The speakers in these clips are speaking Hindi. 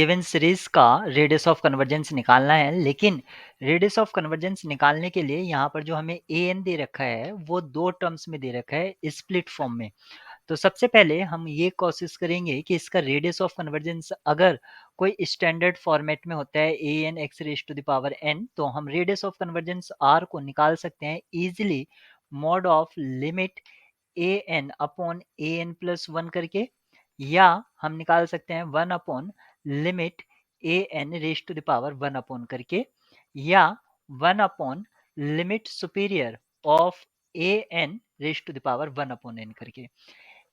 गिवन सीरीज का रेडियस ऑफ कन्वर्जेंस निकालना है, लेकिन रेडियस ऑफ कन्वर्जेंस निकालने के लिए यहाँ पर जो हमें ए एन दे रखा है वो दो टर्म्स में दे रखा है स्प्लिट फॉर्म में। तो सबसे पहले हम ये कोशिश करेंगे कि इसका रेडियस ऑफ कन्वर्जेंस अगर कोई स्टैंडर्ड फॉर्मेट में होता है A N X raise to the power N, तो हम रेडियस ऑफ कन्वर्जेंस आर को निकाल सकते हैं easily mod of limit A N upon A N plus one करके, या हम निकाल सकते हैं one upon limit A N raise to the power one upon करके, या one upon limit superior of A N raise to the power one upon N करके।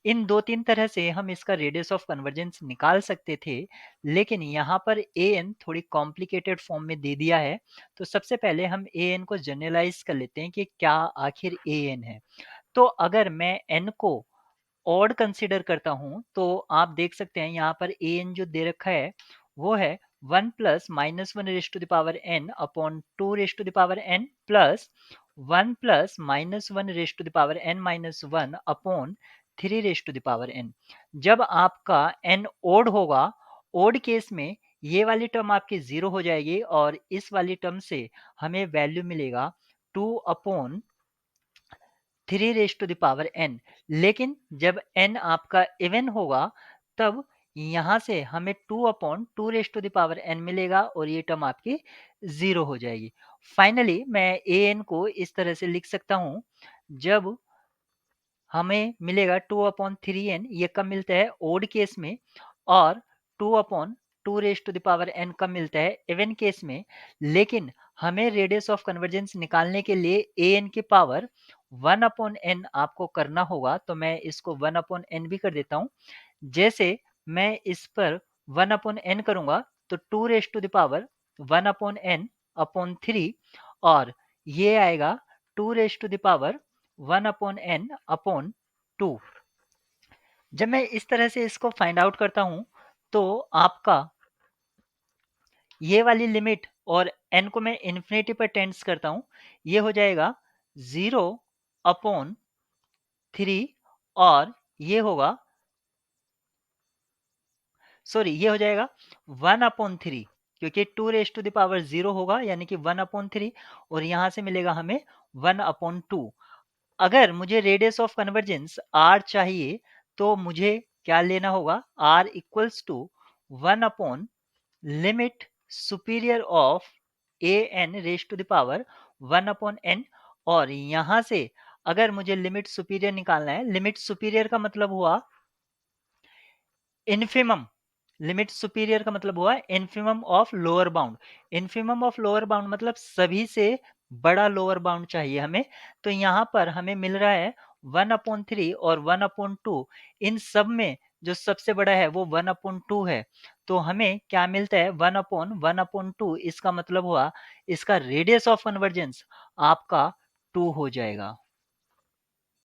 इन दो तीन तरह से हम इसका रेडियस ऑफ कन्वर्जेंस निकाल सकते थे, लेकिन यहाँ पर ए एन थोड़ी कॉम्प्लिकेटेड फॉर्म में दे दिया है। तो सबसे पहले हम ए एन को जनरलाइज कर लेते हैं कि क्या आखिर ए एन है। तो अगर मैं एन को ऑड कंसीडर करता हूं तो आप देख सकते हैं यहाँ पर ए एन जो दे रखा है वो है one plus minus one raise to the power N upon two raise to the power N plus one plus minus one raise to the power N minus one upon three raise to the power N. जब आपका एन ओड होगा, ओड केस में ये वाली टर्म आपकी जीरो हो जाएगी और इस वाली टर्म से हमें वैल्यू मिलेगा two upon three raise to the power N. लेकिन जब एन आपका इवन होगा तब यहाँ से हमें two upon two raise to the power N मिलेगा और ये टर्म आपकी जीरो हो जाएगी। फाइनली मैं ए एन को इस तरह से लिख सकता हूँ, जब हमें मिलेगा टू अपॉन थ्री एन, ये कब मिलता है ओड केस में, और two upon two raise to the power N कब मिलता है इवन केस में। लेकिन हमें रेडियस ऑफ कन्वर्जेंस निकालने के लिए ए एन की पावर वन अपॉन एन आपको करना होगा, तो मैं इसको वन अपॉन एन भी कर देता हूँ। जैसे मैं इस पर वन अपॉन एन करूंगा तो two raise to the power one upon N upon three, और ये आएगा two raise to the power one upon N upon two. जब मैं इस तरह से इसको फाइंड आउट करता हूं तो आपका ये वाली लिमिट और एन को मैं इन्फिनिटी पर टेंड्स करता हूं, ये हो जाएगा जीरो अपॉन थ्री, और ये होगा सॉरी ये हो जाएगा वन अपॉन थ्री, क्योंकि two raise to the power zero होगा यानी कि वन अपॉन थ्री, और यहां से मिलेगा हमें वन अपॉन टू। अगर मुझे रेडियस ऑफ कन्वर्जेंस आर चाहिए तो मुझे क्या लेना होगा, R equals to one upon limit superior of A N raise to the power one upon N. और यहां से अगर मुझे लिमिट सुपीरियर निकालना है, लिमिट सुपीरियर का मतलब हुआ इन्फिमम, लिमिट सुपीरियर का मतलब हुआ infimum of lower bound. Infimum of lower bound मतलब सभी से बड़ा लोअर बाउंड चाहिए हमें। तो यहाँ पर हमें मिल रहा है वन अपॉन थ्री और वन अपॉन टू, इन सब में जो सबसे बड़ा है वो वन अपॉन टू है। तो हमें क्या मिलता है वन अपॉन टू, इसका मतलब हुआ इसका रेडियस ऑफ कन्वर्जेंस आपका टू हो जाएगा।